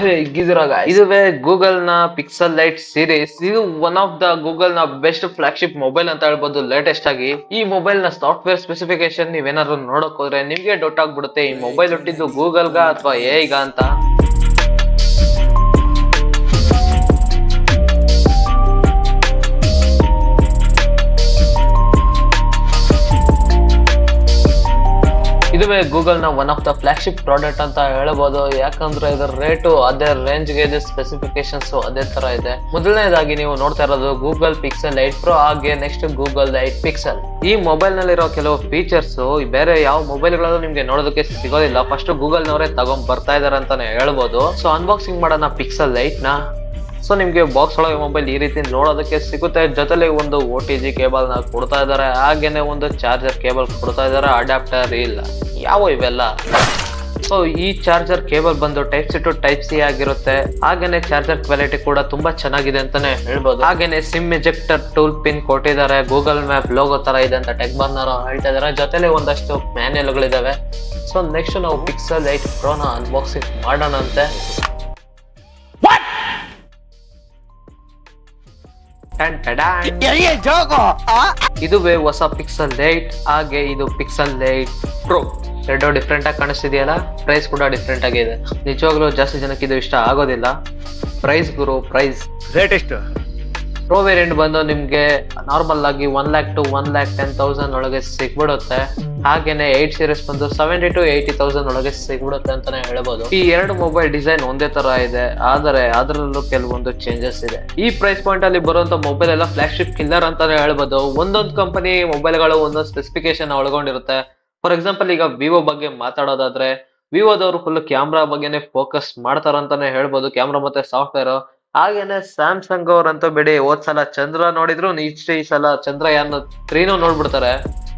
ಹೇಗಿದ್ದೀರಾಗ ಇದುವೇ ಗೂಗಲ್ ನ pixel light series. ಇದು ಒನ್ ಆಫ್ ದ ಗೂಗಲ್ ನ ಬೆಸ್ಟ್ ಫ್ಲಾಗ್ಶಿಪ್ ಮೊಬೈಲ್ ಅಂತ ಹೇಳ್ಬೋದು. ಲೇಟೆಸ್ಟ್ ಆಗಿ ಈ ಮೊಬೈಲ್ ನ ಸಾಫ್ಟ್ವೇರ್ ಸ್ಪೆಸಿಫಿಕೇಶನ್ ನೀವೇನಾದ್ರು ನೋಡಕ್ ಹೋದ್ರೆ ನಿಮ್ಗೆ ಡೌಟ್ ಆಗ್ಬಿಡುತ್ತೆ, ಈ ಮೊಬೈಲ್ ಹುಟ್ಟಿದ್ದು ಗೂಗಲ್ಗ ಅಥವಾ ಎಐಗ ಅಂತ. ಇದುವೇ ಗೂಗಲ್ ನ one of the flagship product ಅಂತ ಹೇಳ್ಬೋದು. ಯಾಕಂದ್ರೆ ಇದರ ರೇಟು ಅದೇ ರೇಂಜ್ ಗೆ ಇದೆ, ಸ್ಪೆಸಿಫಿಕೇಶನ್ಸ್ ಅದೇ ತರ ಇದೆ. ಮೊದಲನೇದಾಗಿ ನೀವು ನೋಡ್ತಾ ಇರೋದು ಗೂಗಲ್ ಪಿಕ್ಸೆಲ್ 8 Pro, ಹಾಗೆ ನೆಕ್ಸ್ಟ್ ಗೂಗಲ್ 8 Pixel. ಈ ಮೊಬೈಲ್ ನಲ್ಲಿರೋ ಕೆಲವು ಫೀಚರ್ಸ್ ಬೇರೆ ಯಾವ ಮೊಬೈಲ್ ಗಳಲ್ಲೂ ನಿಮ್ಗೆ ನೋಡೋದಕ್ಕೆ ಸಿಗೋದಿಲ್ಲ. ಫಸ್ಟ್ ಗೂಗಲ್ ನವರೇ ತಗೊಂಡ್ ಬರ್ತಾ ಇದಾರೆ ಅಂತಾನೆ ಹೇಳ್ಬೋದು. ಸೊ ಅನ್ಬಾಕ್ಸಿಂಗ್ ಮಾಡೋಣ ಪಿಕ್ಸೆಲ್ 8 ನ. ಸೊ ನಿಮ್ಗೆ ಬಾಕ್ಸ್ ಒಳಗೆ ಮೊಬೈಲ್ ಈ ರೀತಿ ನೋಡೋದಕ್ಕೆ ಸಿಗುತ್ತೆ. ಜೊತೆಲಿ ಒಂದು OTG ಕೇಬಲ್ ನ ಕೊಡ್ತಾ ಇದಾರೆ, ಹಾಗೇನೆ ಒಂದು ಚಾರ್ಜರ್ ಕೇಬಲ್ ಕೊಡ್ತಾ ಇದಾರೆ. ಅಡಾಪ್ಟರ್ ಇಲ್ಲ, ಯಾವ ಇವೆಲ್ಲ. ಸೊ ಈ ಚಾರ್ಜರ್ ಕೇಬಲ್ ಬಂದು Type-C to Type-C ಆಗಿರುತ್ತೆ. ಹಾಗೇನೆ ಚಾರ್ಜರ್ ಕ್ವಾಲಿಟಿ ಕೂಡ ತುಂಬಾ ಚೆನ್ನಾಗಿದೆ ಅಂತಾನೆ ಹೇಳ್ಬೋದು. ಹಾಗೇನೆ ಸಿಮ್ ಎಜೆಕ್ಟರ್ ಟೂಲ್ ಪಿನ್ ಕೊಟ್ಟಿದ್ದಾರೆ. ಗೂಗಲ್ ಮ್ಯಾಪ್ ಲೋಗೋ ತರ ಇದೆ ಅಂತ TECHBURNER ಹೇಳ್ತಾ ಇದಾರೆ. ಜೊತೆಲಿ ಒಂದಷ್ಟು ಮ್ಯಾನ್ಯಲ್ಗಳಿದಾವೆ. ಸೊ ನೆಕ್ಸ್ಟ್ ನಾವು ಪಿಕ್ಸೆಲ್ 8 Pro ನ ಅನ್ಬಾಕ್ಸಿಂಗ್ ಮಾಡೋಣ ಅಂತೆ. ಇದುವೇ ಹೊಸ ಪಿಕ್ಸೆಲ್ 8, ಹಾಗೆ ಇದು ಪಿಕ್ಸೆಲ್ 8 Pro. ಎರಡು ಡಿಫ್ರೆಂಟ್ ಆಗಿ ಕಾಣಿಸ್ತಿದೆಯಲ್ಲ, ಪ್ರೈಸ್ ಕೂಡ ಡಿಫ್ರೆಂಟ್ ಆಗಿದೆ. ನಿಜವಾಗ್ಲೂ ಜಾಸ್ತಿ ಜನಕ್ಕೆ ಇದು ಇಷ್ಟ ಆಗೋದಿಲ್ಲ. ಪ್ರೈಸ್ ಗುರು, ಪ್ರೈಸ್ ರೇಟ್ ಎಷ್ಟು? ಪ್ರೋ ವೇರಿಯಂಟ್ ಬಂದು ನಿಮ್ಗೆ ನಾರ್ಮಲ್ ಆಗಿ 1,00,000 to 1,10,000 ಒಳಗೆ ಸಿಗ್ಬಿಡುತ್ತೆ. ಹಾಗೇನೆ 8 ಸೀರೀಸ್ ಬಂದು 70,000 to 80,000 ಒಳಗೆ ಸಿಗ್ಬಿಡುತ್ತೆ ಅಂತಾನೆ ಹೇಳ್ಬೋದು. ಈ ಎರಡು ಮೊಬೈಲ್ ಡಿಸೈನ್ ಒಂದೇ ತರ ಇದೆ, ಆದರೆ ಅದರಲ್ಲೂ ಕೆಲವೊಂದು ಚೇಂಜಸ್ ಇದೆ. ಈ ಪ್ರೈಸ್ ಪಾಯಿಂಟ್ ಅಲ್ಲಿ ಬರುವಂತ ಮೊಬೈಲ್ ಎಲ್ಲ ಫ್ಲಾಗ್ಶಿಪ್ ಕಿಲ್ಲರ್ ಅಂತಾನೆ ಹೇಳ್ಬೋದು. ಒಂದೊಂದು ಕಂಪನಿ ಮೊಬೈಲ್ಗಳು ಒಂದೊಂದು ಸ್ಪೆಸಿಫಿಕೇಶನ್ ಒಳಗೊಂಡಿರುತ್ತೆ. ಫಾರ್ ಎಕ್ಸಾಂಪಲ್ ಈಗ ವಿವೋ ಬಗ್ಗೆ ಮಾತಾಡೋದಾದ್ರೆ, ವಿವೋದವರು ಫುಲ್ ಕ್ಯಾಮ್ರಾ ಬಗ್ಗೆನೆ ಫೋಕಸ್ ಮಾಡ್ತಾರಂತಾನೆ ಹೇಳ್ಬೋದು, ಕ್ಯಾಮ್ರಾ ಮತ್ತೆ ಸಾಫ್ಟ್ವೇರ್. ಹಾಗೇನೆ ಸ್ಯಾಮ್ಸಂಗ್ ಅವ್ರಂತೂ ಬಿಡಿ, ಹೋದ್ಸಲ ಚಂದ್ರ ನೋಡಿದ್ರು, ಈ ಸಲ ಚಂದ್ರಯಾನ್ 3 ನೋಡ್ಬಿಡ್ತಾರೆ.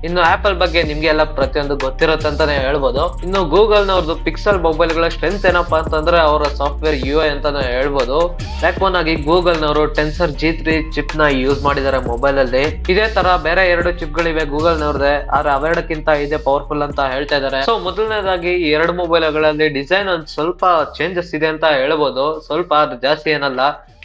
ಇನ್ನು ಆಪಲ್ ಬಗ್ಗೆ ನಿಮ್ಗೆ ಎಲ್ಲ ಪ್ರತಿಯೊಂದು ಗೊತ್ತಿರುತ್ತೆ ಅಂತಾನೆ ಹೇಳ್ಬೋದು. ಇನ್ನು ಗೂಗಲ್ ನವ್ರದ್ದು ಪಿಕ್ಸೆಲ್ ಮೊಬೈಲ್ ಗಳ ಸ್ಟ್ರೆಂತ್ ಏನಪ್ಪಾ ಅಂತಂದ್ರೆ ಅವರ ಸಾಫ್ಟ್ವೇರ್ UI ಅಂತಾನೆ ಹೇಳ್ಬೋದು. ಬ್ಯಾಕ್ಬೋನ್ ಆಗಿ ಗೂಗಲ್ ನವರು ಟೆನ್ಸರ್ G3 ಚಿಪ್ ನ ಯೂಸ್ ಮಾಡಿದ್ದಾರೆ ಮೊಬೈಲ್ ಅಲ್ಲಿ. ಇದೇ ತರ ಬೇರೆ 2 ಚಿಪ್ ಗಳಿವೆ ಗೂಗಲ್ ನವ್ರದೇ, ಆದ್ರೆ ಅವೆರಡಕ್ಕಿಂತ ಇದೇ ಪವರ್ಫುಲ್ ಅಂತ ಹೇಳ್ತಾ ಇದಾರೆ. ಸೊ ಮೊದಲನೇದಾಗಿ ಈ 2 ಮೊಬೈಲ್ ಗಳಲ್ಲಿ ಡಿಸೈನ್ ಒಂದ್ ಸ್ವಲ್ಪ ಚೇಂಜಸ್ ಇದೆ ಅಂತ ಹೇಳ್ಬೋದು. ಸ್ವಲ್ಪ ಅದು ಜಾಸ್ತಿ ಏನಲ್ಲ.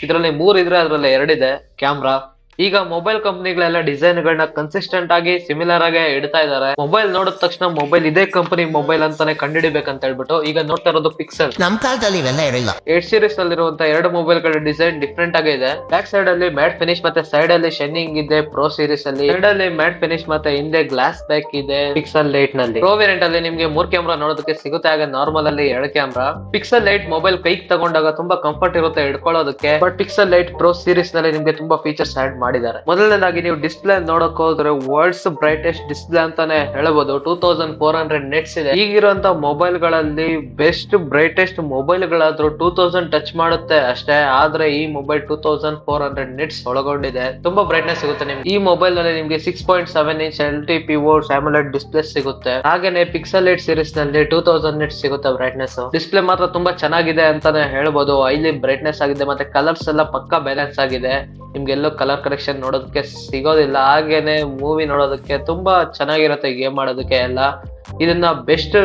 ಇದರಲ್ಲಿ 3 ಇದ್ರೆ ಅದ್ರಲ್ಲಿ 2 ಇದೆ ಕ್ಯಾಮ್ರಾ. ಈಗ ಮೊಬೈಲ್ ಕಂಪನಿಗಳೆಲ್ಲ ಡಿಸೈನ್ ಗಳನ್ನ ಕನ್ಸಿಸ್ಟೆಂಟ್ ಆಗಿ ಸಿಮಿಲರ್ ಆಗಿ ಇಡ್ತಾ ಇದಾರೆ. ಮೊಬೈಲ್ ನೋಡಿದ ತಕ್ಷಣ ಮೊಬೈಲ್ ಇದೇ ಕಂಪನಿ ಮೊಬೈಲ್ ಅಂತಾನೆ ಕಂಡುಹಿಡಿಬೇಕಂತ ಹೇಳ್ಬಿಟ್ಟು ಈಗ ನೋಡ್ತಾ ಇರೋದು ಪಿಕ್ಸೆಲ್. ನಮ್ ಕಾಲದಲ್ಲಿ ಇವೆಲ್ಲ ಇರಲಿಲ್ಲ. 8 ಸೀರೀಸ್ ಅಲ್ಲಿರುವಂತ 2 ಮೊಬೈಲ್ ಗಳ ಡಿಸೈನ್ ಡಿಫ್ರೆಂಟ್ ಆಗಿ ಇದೆ. ಬ್ಯಾಕ್ ಸೈಡ್ ಅಲ್ಲಿ ಮ್ಯಾಟ್ ಫಿನಿಶ್ ಮತ್ತೆ ಸೈಡ್ ಅಲ್ಲಿ ಶೈನಿಂಗ್ ಇದೆ ಪ್ರೋ ಸೀರೀಸ್ ಅಲ್ಲಿ. ಸೈಡ್ ಅಲ್ಲಿ ಮ್ಯಾಟ್ ಫಿನಿಶ್ ಮತ್ತೆ ಹಿಂದೆ ಗ್ಲಾಸ್ ಬ್ಯಾಕ್ ಇದೆ ಪಿಕ್ಸೆಲ್ 8 ನಲ್ಲಿ. ಪ್ರೋ ವೇರಿಯಂಟ್ ಅಲ್ಲಿ ನಿಮ್ಗೆ 3 ಕ್ಯಾಮ್ರಾ ನೋಡೋದಕ್ಕೆ ಸಿಗುತ್ತೆ, ಹಾಗೆ ನಾರ್ಮಲ್ ಅಲ್ಲಿ 2 ಕ್ಯಾಮ್ರಾ. ಪಿಕ್ಸೆಲ್ 8 ಮೊಬೈಲ್ ಕೈಗೆ ತಗೊಂಡಾಗ ತುಂಬಾ ಕಂಫರ್ಟ್ ಇರುತ್ತೆ ಹಿಡ್ಕೊಳ್ಳೋದಕ್ಕೆ. ಬಟ್ ಪಿಕ್ಸೆಲ್ 8 ಪ್ರೋ ಸೀರೀಸ್ ನಲ್ಲಿ ನಿಮ್ಗೆ ತುಂಬಾ ಫೀಚರ್ಸ್ ಆಡ್ ಮಾಡಿದ್ದಾರೆ. ಮೊದಲನೇದಾಗಿ ನೀವು ಡಿಸ್ಪ್ಲೇ ನೋಡಕ್ ಹೋದ್ರೆ ವರ್ಲ್ಡ್ಸ್ ಬ್ರೈಟೆಸ್ಟ್ ಡಿಸ್ಪ್ಲೇ ಅಂತಾನೆ ಹೇಳ್ಬೋದು. 2400 ನೆಟ್ಸ್ ಇದೆ. ಈಗಿರುವಂತ ಮೊಬೈಲ್ ಗಳಲ್ಲಿ ಬೆಸ್ಟ್ ಬ್ರೈಟೆಸ್ಟ್ ಮೊಬೈಲ್ ಗಳಾದ್ರೂ 2000 ಟಚ್ ಮಾಡುತ್ತೆ ಅಷ್ಟೇ, ಆದ್ರೆ ಈ ಮೊಬೈಲ್ 2400 ನೆಟ್ಸ್ ಒಳಗೊಂಡಿದೆ. ತುಂಬಾ ಬ್ರೈಟ್ನೆಸ್ ಸಿಗುತ್ತೆ ನಿಮ್ಗೆ. ಈ ಮೊಬೈಲ್ ನಲ್ಲಿ ನಿಮ್ಗೆ 6.7 ಇಂಚ್ LTPO AMOLED ಡಿಸ್ಪ್ಲೇ ಸಿಗುತ್ತೆ. ಹಾಗೇನೆ ಪಿಕ್ಸೆಲ್ 8 ಸೀರೀಸ್ ನಲ್ಲಿ 2000 ನೆಟ್ಸ್ ಸಿಗುತ್ತೆ ಬ್ರೈಟ್ನೆಸ್. ಡಿಸ್ಪ್ಲೇ ಮಾತ್ರ ತುಂಬಾ ಚೆನ್ನಾಗಿದೆ ಅಂತಾನೆ ಹೇಳ್ಬೋದು. ಹೈಲಿ ಬ್ರೈಟ್ನೆಸ್ ಆಗಿದೆ, ಮತ್ತೆ ಕಲರ್ಸ್ ಎಲ್ಲ ಪಕ್ಕಾ ಬ್ಯಾಲೆನ್ಸ್ ಆಗಿದೆ. ನಿಮ್ಗೆಲ್ಲೋ ಕಲರ್ ಕರೆಕ್ಷನ್ ನೋಡೋದಕ್ಕೆ ಸಿಗೋದಿಲ್ಲ. ಹಾಗೇನೆ ಮೂವಿ ನೋಡೋದಕ್ಕೆ ತುಂಬಾ ಚೆನ್ನಾಗಿರುತ್ತೆ, ಗೇಮ್ ಆಡೋದಕ್ಕೆ ಎಲ್ಲ. ಇದನ್ನ ಬೆಸ್ಟ್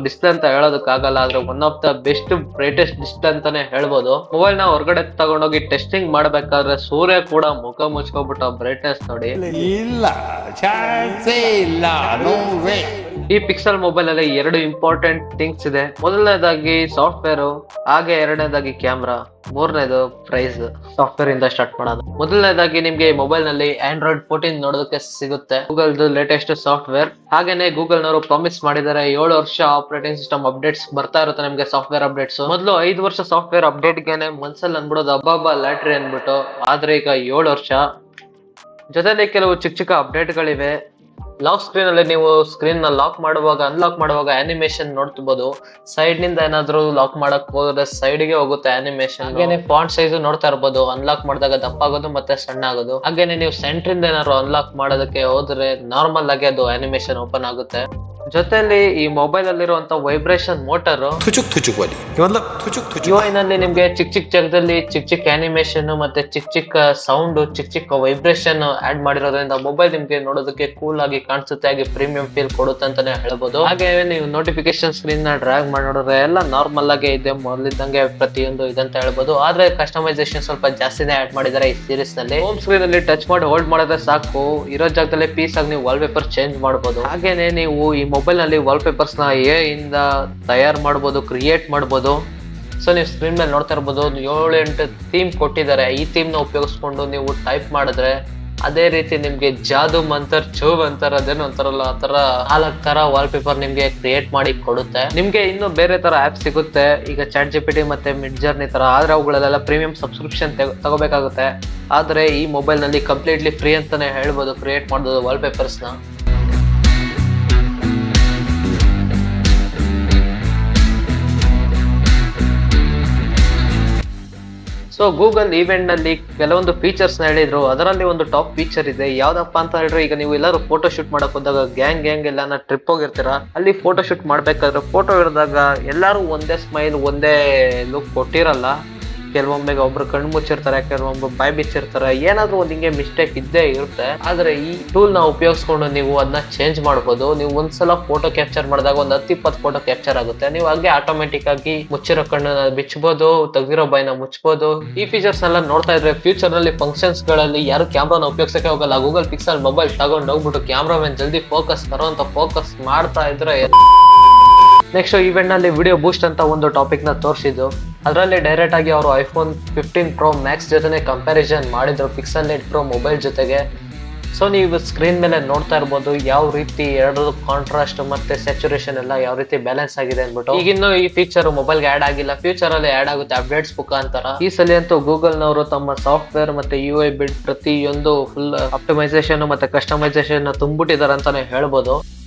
ಡಿಸ್ಪ್ಲೇ ಅಂತ ಹೇಳೋದಕ್ಕಾಗಲ್ಲ, ಆದ್ರೆ one of the best brightest display ಅಂತಾನೆ ಹೇಳ್ಬೋದು. ಮೊಬೈಲ್ ನ ಹೊರಗಡೆ ತಗೊಂಡೋಗಿ ಟೆಸ್ಟಿಂಗ್ ಮಾಡ್ಬೇಕಾದ್ರೆ ಸೂರ್ಯ ಕೂಡ ಮುಖ ಮುಚ್ಕೊಬಿಟ್ಟು ಬ್ರೈಟ್ನೆಸ್ ನೋಡಿ. ಇಲ್ಲ, ಚಾನ್ಸೇ ಇಲ್ಲ, ನೋ ವೇ. ಈ ಪಿಕ್ಸೆಲ್ ಮೊಬೈಲ್ ಅಲ್ಲಿ 2 ಇಂಪಾರ್ಟೆಂಟ್ ಥಿಂಗ್ಸ್ ಇದೆ. ಮೊದಲನೇದಾಗಿ ಸಾಫ್ಟ್ವೇರ್, ಹಾಗೆ ಎರಡನೇದಾಗಿ ಕ್ಯಾಮ್ರಾ, ಮೂರನೇದು ಪ್ರೈಸ್. ಸಾಫ್ಟ್ವೇರ್ ಇಂದ ಸ್ಟಾರ್ಟ್ ಮಾಡೋದು. ಮೊದಲನೇದಾಗಿ ನಿಮ್ಗೆ ಈ ಮೊಬೈಲ್ ನಲ್ಲಿ Android 14 ನೋಡೋದಕ್ಕೆ ಸಿಗುತ್ತೆ, ಗೂಗಲ್ ಲೇಟೆಸ್ಟ್ ಸಾಫ್ಟ್ವೇರ್. ಹಾಗೇನೆ ಗೂಗಲ್ ನವರು ಪ್ರಾಮಿಸ್ ಮಾಡಿದ್ದಾರೆ 7 ವರ್ಷ ಆಪರೇಟಿಂಗ್ ಸಿಸ್ಟಮ್ ಅಪ್ಡೇಟ್ಸ್ ಬರ್ತಾ ಇರುತ್ತೆ ನಿಮ್ಗೆ, ಸಾಫ್ಟ್ವೇರ್ ಅಪ್ಡೇಟ್ಸ್. ಮೊದಲು 5 ವರ್ಷ ಸಾಫ್ಟ್ವೇರ್ ಅಪ್ಡೇಟ್ ಗೆನೆ ಮನ್ಸಲ್ಲಿ ಅನ್ಬಿಡೋದು ಅಬ್ಬಬ್ಬ ಲ್ಯಾಟ್ರಿ ಅನ್ಬಿಟ್ಟು, ಆದ್ರೆ ಈಗ 7 ವರ್ಷ. ಜೊತೆಲಿ ಕೆಲವು ಚಿಕ್ಕ ಚಿಕ್ಕ ಅಪ್ಡೇಟ್ ಗಳಿವೆ. ಲಾಕ್ ಸ್ಕ್ರೀನ್ ಅಲ್ಲಿ ನೀವು ಸ್ಕ್ರೀನ್ ನ ಲಾಕ್ ಮಾಡುವಾಗ ಅನ್ಲಾಕ್ ಮಾಡುವಾಗ ಆನಿಮೇಷನ್ ನೋಡ್ತಿರ್ಬೋದು. ಸೈಡ್ ನಿಂದ ಏನಾದ್ರು ಲಾಕ್ ಮಾಡಕ್ ಹೋದ್ರೆ ಸೈಡ್ ಗೆ ಹೋಗುತ್ತೆ ಆನಿಮೇಷನ್. ಹಾಗೇನೆ ಫಾಂಟ್ ಸೈಜ್ ನೋಡ್ತಾ ಇರ್ಬೋದು, ಅನ್ಲಾಕ್ ಮಾಡಿದಾಗ ದಪ್ಪ ಆಗೋದು ಮತ್ತೆ ಸಣ್ಣ ಆಗೋದು. ಹಾಗೇನೆ ನೀವು ಸೆಂಟರ್ ಇಂದ ಏನಾದ್ರು ಅನ್ಲಾಕ್ ಮಾಡೋದಕ್ಕೆ ಹೋದ್ರೆ ನಾರ್ಮಲ್ ಆಗಿ ಅದು ಆನಿಮೇಷನ್ ಓಪನ್ ಆಗುತ್ತೆ. ಜೊತೆಲಿ ಈ ಮೊಬೈಲ್ ಅಲ್ಲಿರುವಂತ ವೈಬ್ರೇಷನ್ ಮೋಟರ್ थुचुक थुचुक वाली मतलब थुचुक थुचुक UI ನಲ್ಲಿ ನಿಮ್ಗೆ ಚಿಕ್ಕ ಜಾಗದಲ್ಲಿ ಚಿಕ್ಕ ಅನಿಮೇಷನ್ ಮತ್ತೆ ಚಿಕ್ಕ ಸೌಂಡ್ ಚಿಕ್ಕ ವೈಬ್ರೇಷನ್ ಆಡ್ ಮಾಡಿರೋದ್ರಿಂದ ಮೊಬೈಲ್ ನಿಮ್ಗೆ ನೋಡೋದಕ್ಕೆ ಕೂಲ್ ಆಗಿ ಕಾಣಿಸುತ್ತೆ, ಹಾಗೆ ಪ್ರೀಮಿಯಂ ಫೀಲ್ ಕೊಡುತ್ತೆ ಅಂತಾನೆ ಹೇಳ್ಬೋದು. ಹಾಗೆ ನೀವು ನೋಟಿಫಿಕೇಶನ್ ಸ್ಕ್ರೀನ್ ನ ಡ್ರ್ಯಾಗ್ ಮಾಡಿ ನೋಡಿದ್ರೆ ಎಲ್ಲ ನಾರ್ಮಲ್ ಆಗಿ ಇದೆ, ಮೊದಲಿದ್ದಂಗೆ ಪ್ರತಿಯೊಂದು ಇದಂತ ಹೇಳ್ಬೋದು. ಆದ್ರೆ ಕಸ್ಟಮೈಸೇಷನ್ ಸ್ವಲ್ಪ ಜಾಸ್ತಿನೇ ಆಡ್ ಮಾಡಿದ್ದಾರೆ ಈ ಸೀರೀಸ್ ನಲ್ಲಿ. ಹೋಮ್ ಸ್ಕ್ರೀನ್ ಅಲ್ಲಿ ಟಚ್ ಮಾಡಿ ಹೋಲ್ಡ್ ಮಾಡಿದ್ರೆ ಸಾಕು, ಇರೋ ಜಾಗದಲ್ಲಿ ಪೀಸ್ ಆಗಿ ನೀವು ವಾಲ್ ಪೇಪರ್ ಚೇಂಜ್ ಮಾಡಬಹುದು. ಹಾಗೇನೆ ನೀವು ಈ ಮೊಬೈಲ್ ನಲ್ಲಿ ವಾಲ್ ಪೇಪರ್ಸ್ ನ ಇಂದ ತಯಾರು ಮಾಡಬಹುದು, ಕ್ರಿಯೇಟ್ ಮಾಡಬಹುದು. ಸೊ ನೀವು ಸ್ಕ್ರೀನ್ ಮೇಲೆ ನೋಡ್ತಾ ಇರ್ಬೋದು 7-8 ಥೀಮ್ ಕೊಟ್ಟಿದ್ದಾರೆ. ಈ ಥೀಮ್ ನ ಉಪಯೋಗಿಸ್ಕೊಂಡು ನೀವು ಟೈಪ್ ಮಾಡಿದ್ರೆ ಅದೇ ರೀತಿ ನಿಮ್ಗೆ ಜಾದು ಮಂತರ್ ಚೌವ್ ಅಂತಾರ ಅದೇನೋ ಅಂತಾರಲ್ಲ ಆ ತರ 4 ತರ ವಾಲ್ ಪೇಪರ್ ನಿಮ್ಗೆ ಕ್ರಿಯೇಟ್ ಮಾಡಿ ಕೊಡುತ್ತೆ. ನಿಮ್ಗೆ ಇನ್ನು ಬೇರೆ ತರ ಆಪ್ ಸಿಗುತ್ತೆ, ಈಗ ChatGPT ಮತ್ತೆ ಮಿಡ್ ಜರ್ನಿ ತರ. ಆದ್ರೆ ಅವುಗಳೆಲ್ಲ ಪ್ರೀಮಿಯಂ ಸಬ್ಸ್ಕ್ರಿಪ್ಷನ್ ತಗೋಬೇಕಾಗುತ್ತೆ. ಆದ್ರೆ ಈ ಮೊಬೈಲ್ ನಲ್ಲಿ ಕಂಪ್ಲೀಟ್ಲಿ ಫ್ರೀ ಅಂತಾನೆ ಹೇಳ್ಬೋದು ಕ್ರಿಯೇಟ್ ಮಾಡೋದು ವಾಲ್ ಪೇಪರ್ಸ್ ನ. ಸೊ ಗೂಗಲ್ ಈವೆಂಟ್ ನಲ್ಲಿ ಕೆಲವೊಂದು ಫೀಚರ್ಸ್ ನ ಹೇಳಿದ್ರು. ಅದರಲ್ಲಿ ಒಂದು ಟಾಪ್ ಫೀಚರ್ ಇದೆ, ಯಾವ್ದಪ್ಪ ಅಂತ ಹೇಳಿದ್ರೆ, ಈಗ ನೀವು ಎಲ್ಲರೂ ಫೋಟೋ ಶೂಟ್ ಮಾಡಕ್ ಹೋದಾಗ ಗ್ಯಾಂಗ್ ಎಲ್ಲ ಟ್ರಿಪ್ ಹೋಗಿರ್ತೀರಾ, ಅಲ್ಲಿ ಫೋಟೋ ಶೂಟ್ ಮಾಡ್ಬೇಕಾದ್ರೆ ಫೋಟೋ ಹಿಡಿದಾಗ ಎಲ್ಲಾರು ಒಂದೇ ಸ್ಮೈಲ್ ಒಂದೇ ಲುಕ್ ಕೊಟ್ಟಿರಲ್ಲ. ಕೆಲವೊಮ್ಮೆ ಒಬ್ರು ಕಣ್ಣು ಮುಚ್ಚಿರ್ತಾರೆ, ಕೆಲವೊಬ್ಬರು ಬಾಯಿ ಬಿಚ್ಚಿರ್ತಾರೆ, ಏನಾದ್ರೂ ಒಂದು ಹಿಂಗೆ ಮಿಸ್ಟೇಕ್ ಇದ್ದೇ ಇರುತ್ತೆ. ಆದ್ರೆ ಈ ಟೂಲ್ ನ ಉಪಯೋಗಿಸ್ಕೊಂಡು ನೀವು ಅದನ್ನ ಚೇಂಜ್ ಮಾಡ್ಬೋದು. ನೀವು ಒಂದ್ಸಲ ಫೋಟೋ ಕ್ಯಾಪ್ಚರ್ ಮಾಡಿದಾಗ ಒಂದು 10-20 ಫೋಟೋ ಕ್ಯಾಪ್ಚರ್ ಆಗುತ್ತೆ. ನೀವು ಹಾಗೆ ಆಟೋಮೆಟಿಕ್ ಆಗಿ ಮುಚ್ಚಿರೋ ಕಣ್ಣನ್ನ ಬಿಚ್ಚಬಹುದು, ತೆಗ್ದಿರೋ ಬಾಯಿನ ಮುಚ್ಚಬಹುದು. ಈ ಫೀಚರ್ಸ್ ಎಲ್ಲ ನೋಡ್ತಾ ಇದ್ರೆ ಫ್ಯೂಚರ್ ನಲ್ಲಿ ಫಂಕ್ಷನ್ಸ್ ಗಳಲ್ಲಿ ಯಾರು ಕ್ಯಾಮ್ರಾನ ಉಪಯೋಗಿಸಕ್ಕೆ ಹೋಗಲ್ಲ. ಗೂಗಲ್ ಪಿಕ್ಸೆಲ್ ಮೊಬೈಲ್ ತಗೊಂಡು ಹೋಗ್ಬಿಟ್ಟು ಕ್ಯಾಮ್ರಾಮನ್ ಜಲ್ದಿ ಫೋಕಸ್ ಮಾಡ್ತಾ ಇದ್ರೆ. ನೆಕ್ಸ್ಟ್ ಈವೆಂಟ್ ನಲ್ಲಿ ವಿಡಿಯೋ ಬೂಸ್ಟ್ ಅಂತ ಒಂದು ಟಾಪಿಕ್ ನ ತೋರಿಸಿದ್ದು. ಅದರಲ್ಲಿ ಡೈರೆಕ್ಟ್ ಆಗಿ ಅವರು iPhone 15 Pro Max ಜೊತೆ ಕಂಪ್ಯಾರಿಸನ್ ಮಾಡಿದ್ರು Pixel 8 Pro ಮೊಬೈಲ್ ಜೊತೆಗೆ. ಸೊ ನೀವು ಸ್ಕ್ರೀನ್ ಮೇಲೆ ನೋಡ್ತಾ ಇರ್ಬೋದು ಯಾವ ರೀತಿ ಎರಡು ಕಾಂಟ್ರಾಸ್ಟ್ ಮತ್ತೆ ಸ್ಯಾಚುರೇಷನ್ ಎಲ್ಲ ಯಾವ ರೀತಿ ಬ್ಯಾಲೆನ್ಸ್ ಆಗಿದೆ ಅಂದ್ಬಿಟ್ಟು. ಈಗಿನ್ನು ಈ ಫೀಚರ್ ಮೊಬೈಲ್ಗೆ ಆಡ್ ಆಗಿಲ್ಲ, ಫ್ಯೂಚರ್ ಅಲ್ಲಿ ಆಡ್ ಆಗುತ್ತೆ ಅಪ್ಡೇಟ್ಸ್ ಮುಖಾಂತರ. ಈ ಸಲ ಅಂತೂ ಗೂಗಲ್ ನವರು ತಮ್ಮ ಸಾಫ್ಟ್ವೇರ್ ಮತ್ತೆ UI ಬಿಲ್ಡ್ ಪ್ರತಿಯೊಂದು ಫುಲ್ ಆಪ್ಟಿಮೈಸೇಷನ್ ಮತ್ತೆ ಕಸ್ಟಮೈಸೇಷನ್ ತುಂಬಿಟ್ಟಿದ್ದಾರೆ ಅಂತಾನೆ ಹೇಳ್ಬೋದು.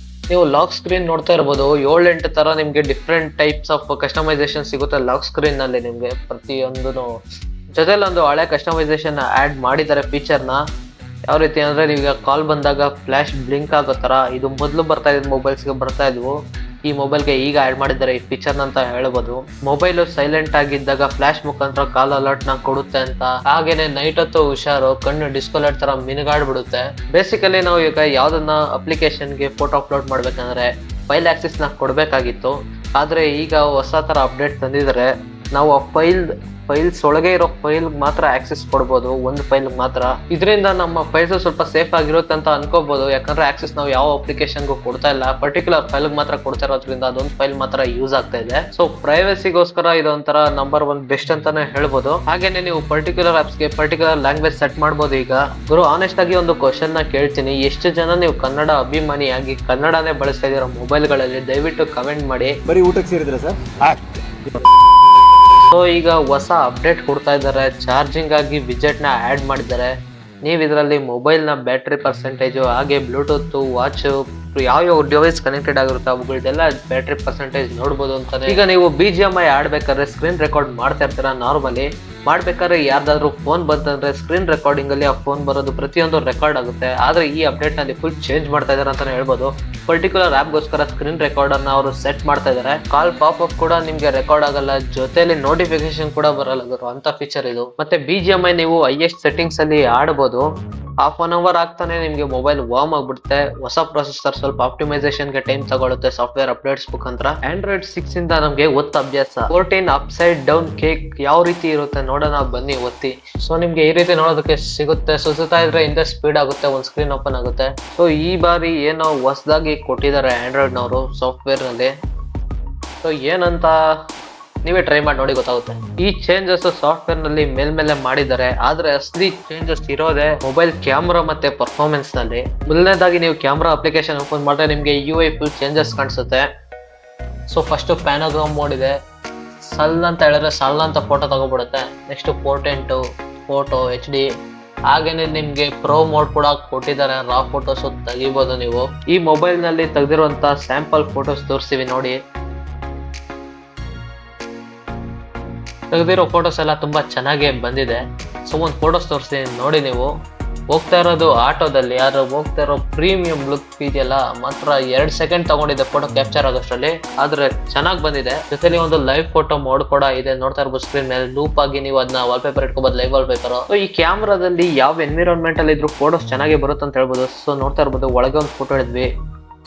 ನೀವು ಲಾಕ್ ಸ್ಕ್ರೀನ್ ನೋಡ್ತಾ ಇರ್ಬೋದು, 7-8 ತರ ನಿಮ್ಗೆ ಡಿಫ್ರೆಂಟ್ ಟೈಪ್ಸ್ ಆಫ್ ಕಸ್ಟಮೈಸೇಷನ್ ಸಿಗುತ್ತೆ ಲಾಕ್ ಸ್ಕ್ರೀನ್ ನಲ್ಲಿ ನಿಮ್ಗೆ ಪ್ರತಿಯೊಂದು. ಜೊತೆಲಿ ಒಂದು ಹಳೆ ಕಸ್ಟಮೈಸೇಷನ್ ಆಡ್ ಮಾಡಿದ್ದಾರೆ ಫೀಚರ್ ನ. ಯಾವ ರೀತಿ ಅಂದ್ರೆ ನೀವೀಗ ಕಾಲ್ ಬಂದಾಗ ಫ್ಲಾಶ್ ಬ್ಲಿಂಕ್ ಆಗೋ ತರ, ಇದು ಮೊದಲು ಬರ್ತಾ ಇದ್ ಮೊಬೈಲ್ಸ್ಗೆ ಬರ್ತಾ ಇದ್ವು, ಈ ಮೊಬೈಲ್ಗೆ ಈಗ ಆಡ್ ಮಾಡಿದ್ದಾರೆ ಈ ಫೀಚರ್ ಅಂತ ಹೇಳ್ಬೋದು. ಮೊಬೈಲ್ ಸೈಲೆಂಟ್ ಆಗಿದ್ದಾಗ ಫ್ಲಾಶ್ ಮುಖಾಂತರ ಕಾಲ್ ಅಲರ್ಟ್ ನ ಕೊಡುತ್ತೆ ಅಂತ. ಹಾಗೇನೆ ನೈಟ್ ಹೊತ್ತು ಹುಷಾರು, ಕಣ್ಣು ಡಿಸ್ಕೋ ಲೈಟ್ ತರ ಮಿನುಗಾಡ್ಬಿಡುತ್ತೆ. ಬೇಸಿಕಲಿ ನಾವು ಈಗ ಯಾವ್ದನ್ನ ಅಪ್ಲಿಕೇಶನ್ಗೆ ಫೋಟೋ ಅಪ್ಲೋಡ್ ಮಾಡ್ಬೇಕಂದ್ರೆ ಫೈಲ್ ಆಕ್ಸಿಸ್ ನ ಕೊಡ್ಬೇಕಾಗಿತ್ತು. ಆದ್ರೆ ಈಗ ಹೊಸ ತರ ಅಪ್ಡೇಟ್ ತಂದಿದ್ದಾರೆ, ನಾವು ಆ ಫೈಲ್ಸ್ ಒಳಗೆ ಇರೋ ಫೈಲ್ ಮಾತ್ರ ಆಕ್ಸೆಸ್ ಕೊಡ್ಬೋದು, ಒಂದು ಫೈಲ್ ಮಾತ್ರ. ಇದರಿಂದ ನಮ್ಮ ಫೈಲ್ಸ್ ಸ್ವಲ್ಪ ಸೇಫ್ ಆಗಿರುತ್ತೆ ಅಂತ ಅನ್ಕೋಬಹುದು. ಯಾಕಂದ್ರೆ ಆಕ್ಸೆಸ್ ನಾವು ಯಾವ ಅಪ್ಲಿಕೇಶನ್ಗೂ ಕೊಡ್ತಾ ಇಲ್ಲ, ಪರ್ಟಿಕ್ಯುಲರ್ ಫೈಲ್ ಮಾತ್ರ ಕೊಡ್ತಾ ಇರೋದ್ರಿಂದ ಅದೊಂದು ಫೈಲ್ ಮಾತ್ರ ಯೂಸ್ ಆಗ್ತಾ ಇದೆ. ಸೊ ಪ್ರೈವಸಿಗೋಸ್ಕರ ಇದೊಂಥರ ನಂಬರ್ 1 ಬೆಸ್ಟ್ ಅಂತಾನೆ ಹೇಳ್ಬೋದು. ಹಾಗೇನೆ ನೀವು ಪರ್ಟಿಕ್ಯುಲರ್ ಆಪ್ಸ್ಗೆ ಪರ್ಟಿಕ್ಯುಲರ್ ಲ್ಯಾಂಗ್ವೇಜ್ ಸೆಟ್ ಮಾಡ್ಬೋದು. ಈಗ ಗುರು ಆನೆಸ್ಟ್ ಆಗಿ ಒಂದು ಕ್ವಶನ್ ನ ಕೇಳ್ತೀನಿ, ಎಷ್ಟು ಜನ ನೀವು ಕನ್ನಡ ಅಭಿಮಾನಿಯಾಗಿ ಕನ್ನಡನೇ ಬಳಸ್ತಾ ಇದೀರ ಮೊಬೈಲ್ಗಳಲ್ಲಿ? ದಯವಿಟ್ಟು ಕಮೆಂಟ್ ಮಾಡಿ. ಬರೀ ಊಟಕ್ಕೆ ಸೇರಿದ್ರೆ ಸರ್. ಸೊ ಈಗ ಹೊಸ ಅಪ್ಡೇಟ್ ಕೊಡ್ತಾ ಇದ್ದಾರೆ, ಚಾರ್ಜಿಂಗ್ ಆಗಿ ವಿಜೆಟ್ ನ ಆಡ್ ಮಾಡಿದ್ದಾರೆ. ನೀವು ಇದರಲ್ಲಿ ಮೊಬೈಲ್ ನ ಬ್ಯಾಟ್ರಿ ಪರ್ಸೆಂಟೇಜ್, ಹಾಗೆ ಬ್ಲೂಟೂತ್, ವಾಚ್, ಯಾವ ಡಿವೈಸ್ ಕನೆಕ್ಟೆಡ್ ಆಗಿರುತ್ತೆ ಅವುಗಳದೆಲ್ಲ ಬ್ಯಾಟ್ರಿ ಪರ್ಸೆಂಟೇಜ್ ನೋಡ್ಬೋದು ಅಂತಾನೆ. ಈಗ ನೀವು BGMI ಆಡ್ಬೇಕಾದ್ರೆ ಸ್ಕ್ರೀನ್ ರೆಕಾರ್ಡ್ ಮಾಡ್ತಾ ಇರ್ತೀರಾ, ನಾರ್ಮಲಿ ಮಾಡ್ಬೇಕಾದ್ರೆ ಯಾರ್ದಾದ್ರು ಫೋನ್ ಬಂತಂದ್ರೆ ಸ್ಕ್ರೀನ್ ರೆಕಾರ್ಡಿಂಗ್ ಅಲ್ಲಿ ಆ ಫೋನ್ ಬರೋದು ಪ್ರತಿಯೊಂದು ರೆಕಾರ್ಡ್ ಆಗುತ್ತೆ. ಆದ್ರೆ ಈ ಅಪ್ಡೇಟ್ ನಲ್ಲಿ ಫುಲ್ ಚೇಂಜ್ ಮಾಡ್ತಾ ಇದಾರೆ ಅಂತಾನೆ ಹೇಳ್ಬೋದು. ಪರ್ಟಿಕ್ಯುಲರ್ ಆಪ್ ಗೋಸ್ಕರ ಸ್ಕ್ರೀನ್ ರೆಕಾರ್ಡರ್ ನ ಅವರು ಸೆಟ್ ಮಾಡ್ತಾ ಇದಾರೆ. ಕಾಲ್ ಪಾಪ್ ಅಪ್ ಕೂಡ ನಿಮ್ಗೆ ರೆಕಾರ್ಡ್ ಆಗಲ್ಲ, ಜೊತೆಲಿ ನೋಟಿಫಿಕೇಶನ್ ಕೂಡ ಬರಲ್ಲ ಅಂತ ಫೀಚರ್ ಇದು. ಮತ್ತೆ BGMI ನೀವು highest ಸೆಟ್ಟಿಂಗ್ಸ್ ಅಲ್ಲಿ ಆಡಬಹುದು. 1/2 hour ಆಗ್ತಾನೆ ನಿಮ್ಗೆ ಮೊಬೈಲ್ ವಾರ್ಮ್ ಆಗ್ಬಿಡುತ್ತೆ. ಹೊಸ ಪ್ರೊಸೆಸರ್ ಸ್ವಲ್ಪ ಆಪ್ಟಿಮೈಸೇಷನ್ ಗೆ ಟೈಮ್ ತಗೊಳುತ್ತೆ ಸಾಫ್ಟ್ವೇರ್ ಅಪ್ಡೇಟ್ಸ್ ಮುಖಾಂತರ. Android 6 ಇಂದ ನಮ್ಗೆ ಒತ್ತು ಅಭ್ಯಾಸ. 14 ಅಪ್ಸೈಡ್ ಡೌನ್ ಕೇಕ್ ಯಾವ ರೀತಿ ಇರುತ್ತೆ ನೋಡೋಣ ಬನ್ನಿ, ಒತ್ತಿ. ಸೊ ನಿಮ್ಗೆ ಈ ರೀತಿ ನೋಡೋದಕ್ಕೆ ಸಿಗುತ್ತೆ. ಸುತ್ತಾ ಇದ್ರೆ ಹಿಂದೆ ಸ್ಪೀಡ್ ಆಗುತ್ತೆ, ಒಂದ್ ಸ್ಕ್ರೀನ್ ಓಪನ್ ಆಗುತ್ತೆ. ಸೊ ಈ ಬಾರಿ ಏನೋ ಹೊಸದಾಗಿ ಕೊಟ್ಟಿದ್ದಾರೆ ಆಂಡ್ರಾಯ್ಡ್ ನವರು ಸಾಫ್ಟ್ವೇರ್ ನಲ್ಲಿ. ಸೊ ಏನಂತ ನೀವೇ ಟ್ರೈ ಮಾಡಿ ನೋಡಿ ಗೊತ್ತಾಗುತ್ತೆ. ಈ ಚೇಂಜಸ್ ಸಾಫ್ಟ್ವೇರ್ ನಲ್ಲಿ ಮೇಲ್ಮೇಲೆ ಮಾಡಿದ್ದಾರೆ, ಆದ್ರೆ ಅಸಲಿ ಚೇಂಜಸ್ ಇರೋದೇ ಮೊಬೈಲ್ ಕ್ಯಾಮ್ರಾ ಮತ್ತೆ ಪರ್ಫಾರ್ಮೆನ್ಸ್ ನಲ್ಲಿ. ಮೊದಲನೇದಾಗಿ ನೀವು ಕ್ಯಾಮ್ರಾ ಅಪ್ಲಿಕೇಶನ್ ಓಪನ್ ಮಾಡಿದ್ರೆ ನಿಮ್ಗೆ UI ಫುಲ್ ಚೇಂಜಸ್ ಕಾಣಿಸುತ್ತೆ. ಸೊ ಫಸ್ಟ್ ಪ್ಯಾನೋಗ್ರಾಮ್ ಮೋಡ್ ಇದೆ, ಸಲ್ ಅಂತ ಹೇಳಿದ್ರೆ ಸಲ್ ಅಂತ ಫೋಟೋ ತಗೋಬಿಡುತ್ತೆ. ನೆಕ್ಸ್ಟ್ ಪೋರ್ಟ್ರೇಟ್, ಫೋಟೋ HD, ಹಾಗೇನೆ ನಿಮ್ಗೆ ಪ್ರೋ ಮೋಡ್ ಕೂಡ ಕೊಟ್ಟಿದ್ದಾರೆ, ರಾ ಫೋಟೋಸ್ ತೆಗಿಬಹುದು ನೀವು. ಈ ಮೊಬೈಲ್ ನಲ್ಲಿ ತೆಗೆದಿರುವಂತ ಸ್ಯಾಂಪಲ್ ಫೋಟೋಸ್ ತೋರಿಸ್ತೀವಿ ನೋಡಿ. ತೆಗೆದಿರೋ ಫೋಟೋಸ್ ಎಲ್ಲ ತುಂಬಾ ಚೆನ್ನಾಗಿ ಬಂದಿದೆ. ಸೊ ಒಂದು ಫೋಟೋಸ್ ತೋರಿಸ್ತೀನಿ ನೋಡಿ ನೀವು. ಹೋಗ್ತಾ ಇರೋದು ಆಟೋದಲ್ಲಿ, ಆದ್ರೆ ಹೋಗ್ತಾ ಇರೋ ಪ್ರೀಮಿಯಂ ಲುಕ್ ಇದೆಯಲ್ಲ ಮಾತ್ರ 2 ಸೆಕೆಂಡ್ ತಗೊಂಡಿದೆ ಫೋಟೋ ಕ್ಯಾಪ್ಚರ್ ಆಗೋಷ್ಟರಲ್ಲಿ, ಆದ್ರೆ ಚೆನ್ನಾಗಿ ಬಂದಿದೆ. ಜೊತೆಲಿ ಒಂದು ಲೈವ್ ಫೋಟೋ ಮೋಡ್ ಕೂಡ ಇದೆ, ನೋಡ್ತಾ ಇರ್ಬೋದು ಸ್ಕ್ರೀನ್ ಮೇಲೆ ಲೂಪ್ ಆಗಿ ನೀವು ಅದನ್ನ ವಾಲ್ಪೇಪರ್ ಇಟ್ಕೋಬಹುದು, ಲೈವ್ ವಾಲ್ಪೇಪರ್. ಸೊ ಈ ಕ್ಯಾಮ್ರಾದಲ್ಲಿ ಯಾವ ಎನ್ವಿರಾನ್ಮೆಂಟ್ ಅಲ್ಲಿ ಇದ್ರು ಫೋಟೋಸ್ ಚೆನ್ನಾಗಿ ಬರುತ್ತೆ ಅಂತ ಹೇಳ್ಬೋದು. ಸೊ ನೋಡ್ತಾ ಇರ್ಬೋದು ಒಳಗೆ ಒಂದು ಫೋಟೋ ಹಿಡಿದ್ವಿ,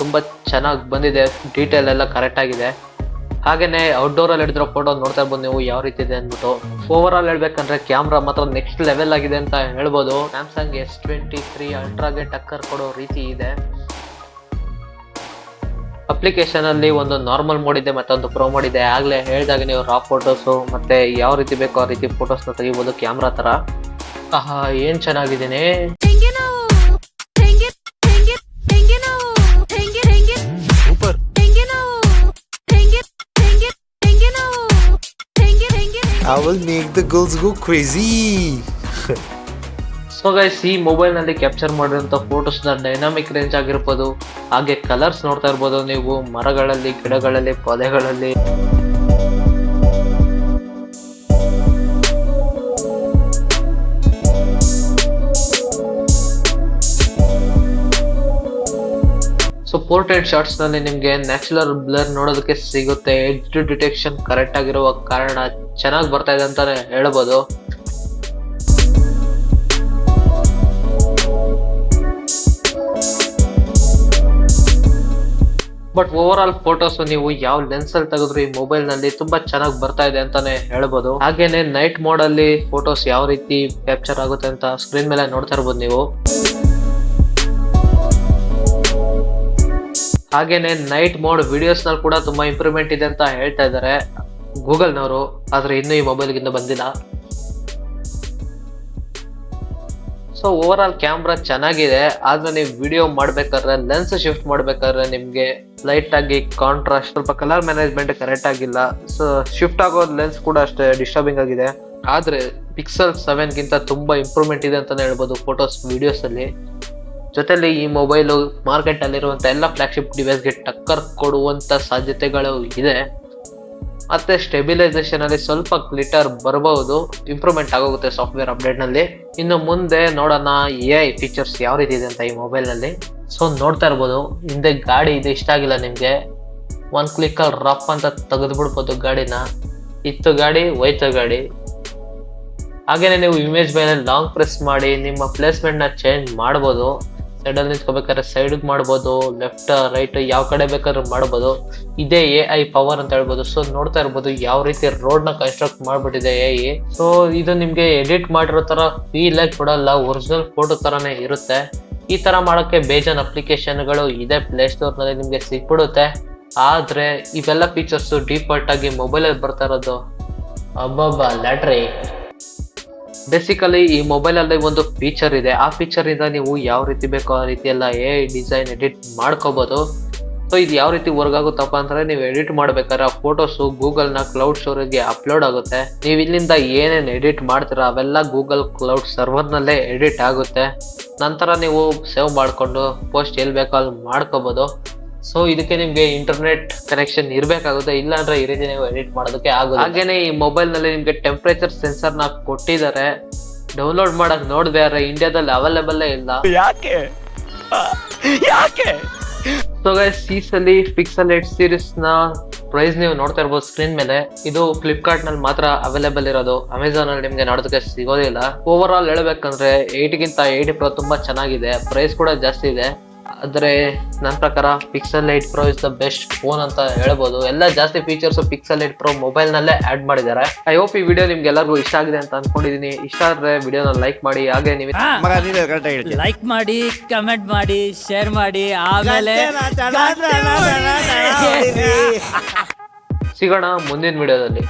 ತುಂಬಾ ಚೆನ್ನಾಗಿ ಬಂದಿದೆ, ಡೀಟೇಲ್ ಎಲ್ಲ ಕರೆಕ್ಟ್ ಆಗಿದೆ. ಹಾಗೇನೆ ಔಟ್ಡೋರ್ ಅಲ್ಲಿ ಹಿಡಿದಿರೋ ಫೋಟೋ ನೋಡ್ತಾ ಇರ್ಬೋದು ನೀವು ಯಾವ ರೀತಿ ಇದೆ ಅಂದ್ಬಿಟ್ಟು. ಓವರ್ ಆಲ್ ಹೇಳ್ಬೇಕಂದ್ರೆ ಕ್ಯಾಮ್ರಾ ಮಾತ್ರ ನೆಕ್ಸ್ಟ್ ಲೆವೆಲ್ ಆಗಿದೆ ಅಂತ ಹೇಳ್ಬೋದು. ಸ್ಯಾಮ್ಸಂಗ್ S23 ಅಲ್ಟ್ರಾಗೆ ಟಕ್ಕರ್ ಕೊಡೋ ರೀತಿ ಇದೆ. ಅಪ್ಲಿಕೇಶನ್ ಅಲ್ಲಿ ಒಂದು ನಾರ್ಮಲ್ ಮೋಡ್ ಇದೆ ಮತ್ತೆ ಒಂದು ಪ್ರೋ ಮೋಡ್ ಇದೆ. ಆಗ್ಲೇ ಹೇಳಿದಾಗ ನೀವು ರಾ ಫೋಟೋಸು ಮತ್ತೆ ಯಾವ ರೀತಿ ಬೇಕೋ ಆ ರೀತಿ ಫೋಟೋಸ್ನ ತೆಗಿಬೋದು ಕ್ಯಾಮ್ರಾ ತರ. ಏನ್ ಚೆನ್ನಾಗಿದ್ದೀನಿ. I will make the girls go crazy. So guys, ಈ ಮೊಬೈಲ್ ನಲ್ಲಿ ಕ್ಯಾಪ್ಚರ್ ಮಾಡಿರುವಂತ ಫೋಟೋಸ್ ನ ಡೈನಾಮಿಕ್ ರೇಂಜ್ ಆಗಿರ್ಬೋದು, ಹಾಗೆ ಕಲರ್ಸ್ ನೋಡ್ತಾ ಇರ್ಬೋದು ನೀವು, ಮರಗಳಲ್ಲಿ, ಗಿಡಗಳಲ್ಲಿ, ಪೊದೆಗಳಲ್ಲಿ. ಸೊ ಪೋರ್ಟ್ರೇಟ್ ಶಾರ್ಟ್ಸ್ ನಲ್ಲಿ ನಿಮ್ಗೆ ನ್ಯಾಚುರಲ್ ಬ್ಲರ್ ನೋಡೋದಕ್ಕೆ ಸಿಗುತ್ತೆ. ಎಡ್ಜ್ ಡಿಟೆಕ್ಷನ್ ಕರೆಕ್ಟ್ ಆಗಿರುವ ಕಾರಣ ಚೆನ್ನಾಗಿ ಬರ್ತಾ ಇದೆ ಅಂತಾನೆ ಹೇಳ್ಬೋದು. ಬಟ್ ಓವರ್ ಆಲ್ ಫೋಟೋಸ್ ನೀವು ಯಾವ ಲೆನ್ಸ್ ಅಲ್ಲಿ ತೆಗೆದ್ರು ಈ ಮೊಬೈಲ್ ನಲ್ಲಿ ತುಂಬಾ ಚೆನ್ನಾಗಿ ಬರ್ತಾ ಇದೆ ಅಂತಾನೆ ಹೇಳ್ಬೋದು. ಹಾಗೇನೆ ನೈಟ್ ಮೋಡ್ ಅಲ್ಲಿ ಫೋಟೋಸ್ ಯಾವ ರೀತಿ ಕ್ಯಾಪ್ಚರ್ ಆಗುತ್ತೆ ಅಂತ ಸ್ಕ್ರೀನ್ ಮೇಲೆ ನೋಡ್ತಾ ಇರ್ಬೋದು ನೀವು. ಹಾಗೇನೆ ನೈಟ್ ಮೋಡ್ ವಿಡಿಯೋಸ್ ನಲ್ಲಿ ಕೂಡ ತುಂಬಾ ಇಂಪ್ರೂವ್ಮೆಂಟ್ ಇದೆ ಅಂತ ಹೇಳ್ತಾ ಇದ್ದಾರೆ ಗೂಗಲ್ ನವರು, ಆದ್ರೆ ಇನ್ನೂ ಈ ಮೊಬೈಲ್ ಗಿಂತ ಬಂದಿಲ್ಲ. ಸೊ ಓವರ್ ಆಲ್ ಕ್ಯಾಮ್ರಾ ಚೆನ್ನಾಗಿದೆ, ಆದ್ರೆ ನೀವು ವಿಡಿಯೋ ಮಾಡ್ಬೇಕಾದ್ರೆ ಲೆನ್ಸ್ ಶಿಫ್ಟ್ ಮಾಡ್ಬೇಕಾದ್ರೆ ನಿಮ್ಗೆ ಲೈಟ್ ಆಗಿ ಕಾಂಟ್ರಾಸ್ಟ್, ಸ್ವಲ್ಪ ಕಲರ್ ಮ್ಯಾನೇಜ್ಮೆಂಟ್ ಕರೆಕ್ಟ್ ಆಗಿಲ್ಲ. ಸೊ ಶಿಫ್ಟ್ ಆಗೋ ಲೆನ್ಸ್ ಕೂಡ ಅಷ್ಟೇ ಡಿಸ್ಟರ್ಬಿಂಗ್ ಆಗಿದೆ. ಆದ್ರೆ Pixel 7 ಗಿಂತ ತುಂಬಾ ಇಂಪ್ರೂವ್ಮೆಂಟ್ ಇದೆ ಅಂತಾನೆ ಹೇಳ್ಬೋದು ಫೋಟೋಸ್ ವಿಡಿಯೋಸ್ ಅಲ್ಲಿ. ಜೊತೆಲಿ ಈ ಮೊಬೈಲು ಮಾರ್ಕೆಟ್ ಅಲ್ಲಿರುವಂತ ಎಲ್ಲ ಫ್ಲಾಗ್ಶಿಪ್ ಡಿವೈಸ್ಗೆ ಟಕ್ಕರ್ ಕೊಡುವಂತ ಸಾಧ್ಯತೆಗಳು ಇದೆ. ಮತ್ತೆ ಸ್ಟೆಬಿಲೈಸೇಷನ್ ಅಲ್ಲಿ ಸ್ವಲ್ಪ ಗ್ಲಿಟರ್ ಬರಬಹುದು, ಇಂಪ್ರೂವ್ಮೆಂಟ್ ಆಗೋಗುತ್ತೆ ಸಾಫ್ಟ್ವೇರ್ ಅಪ್ಡೇಟ್ ನಲ್ಲಿ. ಇನ್ನು ಮುಂದೆ ನೋಡೋಣ AI ಫೀಚರ್ಸ್ ಯಾವ ರೀತಿ ಇದೆ ಅಂತ ಈ ಮೊಬೈಲ್ ನಲ್ಲಿ. ಸೊ ನೋಡ್ತಾ ಇರ್ಬೋದು ಹಿಂದೆ ಗಾಡಿ ಇದೆ, ಇಷ್ಟ ಆಗಿಲ್ಲ ನಿಮ್ಗೆ, ಒಂದ್ ಕ್ಲಿಕ್ ಅಲ್ಲಿ ರಫ್ ಅಂತ ತೆಗೆದು ಬಿಡ್ಬೋದು ಗಾಡಿನ. ಇತ್ತು ಗಾಡಿ, ಹೋಯ್ತು ಗಾಡಿ. ಹಾಗೇನೆ ನೀವು ಇಮೇಜ್ ಮೇಲೆ ಲಾಂಗ್ ಪ್ರೆಸ್ ಮಾಡಿ ನಿಮ್ಮ ಪ್ಲೇಸ್ಮೆಂಟ್ ನ ಚೇಂಜ್ ಮಾಡ್ಬೋದು. ಸೈಡ್ ಅಲ್ಲಿ ನಿಂತ್ಕೋಬೇಕಾದ್ರೆ ಸೈಡ್ ಮಾಡ್ಬೋದು, ಲೆಫ್ಟ್ ರೈಟ್ ಯಾವ ಕಡೆ ಬೇಕಾದ್ರೂ ಮಾಡ್ಬೋದು. ಇದೇ AI ಪವರ್ ಅಂತ ಹೇಳ್ಬೋದು. ಸೊ ನೋಡ್ತಾ ಇರ್ಬೋದು ಯಾವ ರೀತಿ ರೋಡ್ ನ ಕನ್ಸ್ಟ್ರಕ್ಟ್ ಮಾಡ್ಬಿಟ್ಟಿದೆ AI. ಸೊ ಇದು ನಿಮ್ಗೆ ಎಡಿಟ್ ಮಾಡಿರೋ ತರ ಫೀಲ್ ಆಗಿ ಕೊಡಲ್ಲ, ಒರಿಜಿನಲ್ ಫೋಟೋ ತರಾನೇ ಇರುತ್ತೆ. ಈ ತರ ಮಾಡಕ್ಕೆ ಬೇಜಾನ್ ಅಪ್ಲಿಕೇಶನ್ ಗಳು ಇದೆ ಪ್ಲೇ ಸ್ಟೋರ್ ನಲ್ಲಿ ನಿಮ್ಗೆ ಸಿಕ್ಬಿಡುತ್ತೆ. ಆದ್ರೆ ಇವೆಲ್ಲ ಫೀಚರ್ಸ್ ಡಿಫಾಲ್ಟ್ ಆಗಿ ಮೊಬೈಲ್ ಅಲ್ಲಿ ಬರ್ತಾ ಇರೋದು ಲ್ಯಾಟ್ರಿ. ಬೇಸಿಕಲಿ ಈ ಮೊಬೈಲ್ ಅಲ್ಲಿ ಒಂದು ಫೀಚರ್ ಇದೆ, ಆ ಫೀಚರ್ ಇಂದ ನೀವು ಯಾವ ರೀತಿ ಬೇಕೋ ಆ ರೀತಿ ಎಲ್ಲ AI ಡಿಸೈನ್ ಎಡಿಟ್ ಮಾಡ್ಕೋಬಹುದು. ಸೊ ಇದು ಯಾವ ರೀತಿ ವರ್ಕ್ ಆಗುತ್ತಪ್ಪ ಅಂದ್ರೆ, ನೀವು ಎಡಿಟ್ ಮಾಡ್ಬೇಕಾದ್ರೆ ಆ ಫೋಟೋಸ್ ಗೂಗಲ್ ನ ಕ್ಲೌಡ್ ಸ್ಟೋರೇಜ್ಗೆ ಅಪ್ಲೋಡ್ ಆಗುತ್ತೆ. ನೀವು ಇಲ್ಲಿಂದ ಏನೇನ್ ಎಡಿಟ್ ಮಾಡ್ತೀರಾ ಅವೆಲ್ಲ ಗೂಗಲ್ ಕ್ಲೌಡ್ ಸರ್ವರ್ ನಲ್ಲೇ ಎಡಿಟ್ ಆಗುತ್ತೆ. ನಂತರ ನೀವು ಸೇವ್ ಮಾಡ್ಕೊಂಡು ಪೋಸ್ಟ್ ಎಲ್ಲಿ ಬೇಕೋ ಅಲ್ಲಿ ಮಾಡ್ಕೋಬಹುದು. ಸೊ ಇದಕ್ಕೆ ನಿಮ್ಗೆ ಇಂಟರ್ನೆಟ್ ಕನೆಕ್ಷನ್ ಇರ್ಬೇಕಾಗುತ್ತೆ, ಇಲ್ಲ ಅಂದ್ರೆ ಈ ರೀತಿ ನೀವು ಎಡಿಟ್ ಮಾಡೋದಕ್ಕೆ ಆಗುತ್ತೆ. ಹಾಗೇನೆ ಈ ಮೊಬೈಲ್ ನಲ್ಲಿ ನಿಮ್ಗೆ ಟೆಂಪರೇಚರ್ ಸೆನ್ಸರ್ ನ ಕೊಟ್ಟಿದ್ದಾರೆ, ಡೌನ್ಲೋಡ್ ಮಾಡಕ್ ನೋಡ್ಬೇರೆ ಇಂಡಿಯಾದಲ್ಲಿ ಅವೈಲೇಬಲ್ ಇಲ್ಲ. ಯಾಕೆ ಸೊ ಗೈಸ್, ಈ ಸಲ Pixel 8 ಸೀರೀಸ್ ನ ಪ್ರೈಸ್ ನೀವು ನೋಡ್ತಾ ಇರ್ಬೋದು ಸ್ಕ್ರೀನ್ ಮೇಲೆ. ಇದು ಫ್ಲಿಪ್ಕಾರ್ಟ್ ನಲ್ಲಿ ಮಾತ್ರ ಅವೈಲೇಬಲ್ ಇರೋದು, ಅಮೆಝಾನ್ ಅಲ್ಲಿ ನಿಮ್ಗೆ ನೋಡೋದಕ್ಕೆ ಸಿಗೋದಿಲ್ಲ. ಓವರ್ ಆಲ್ ಹೇಳ್ಬೇಕಂದ್ರೆ 8 ಗಿಂತ 8 Pro ತುಂಬಾ ಚೆನ್ನಾಗಿದೆ, ಪ್ರೈಸ್ ಕೂಡ ಜಾಸ್ತಿ ಇದೆ. ಆದ್ರೆ ನನ್ನ ಪ್ರಕಾರ Pixel 8 Pro is the best phone ಅಂತ ಹೇಳ್ಬೋದು. ಎಲ್ಲ ಜಾಸ್ತಿ ಫೀಚರ್ಸ್ Pixel 8 Pro ಮೊಬೈಲ್ ನಲ್ಲೇ ಆಡ್ ಮಾಡಿದ್ದಾರೆ. ಐ ಹೋಪ್ ಈ ವಿಡಿಯೋ ನಿಮ್ಗೆ ಎಲ್ಲರಿಗೂ ಇಷ್ಟ ಆಗಿದೆ ಅಂತ ಅನ್ಕೊಂಡಿದೀನಿ. ಇಷ್ಟ ಆದ್ರೆ ವಿಡಿಯೋನ ಲೈಕ್ ಮಾಡಿ, ಹಾಗೆ ನೀವು ಲೈಕ್ ಮಾಡಿ, ಕಮೆಂಟ್ ಮಾಡಿ, ಶೇರ್ ಮಾಡಿ, ಆಮೇಲೆ ಸಿಗೋಣ ಮುಂದಿನ ವಿಡಿಯೋದಲ್ಲಿ.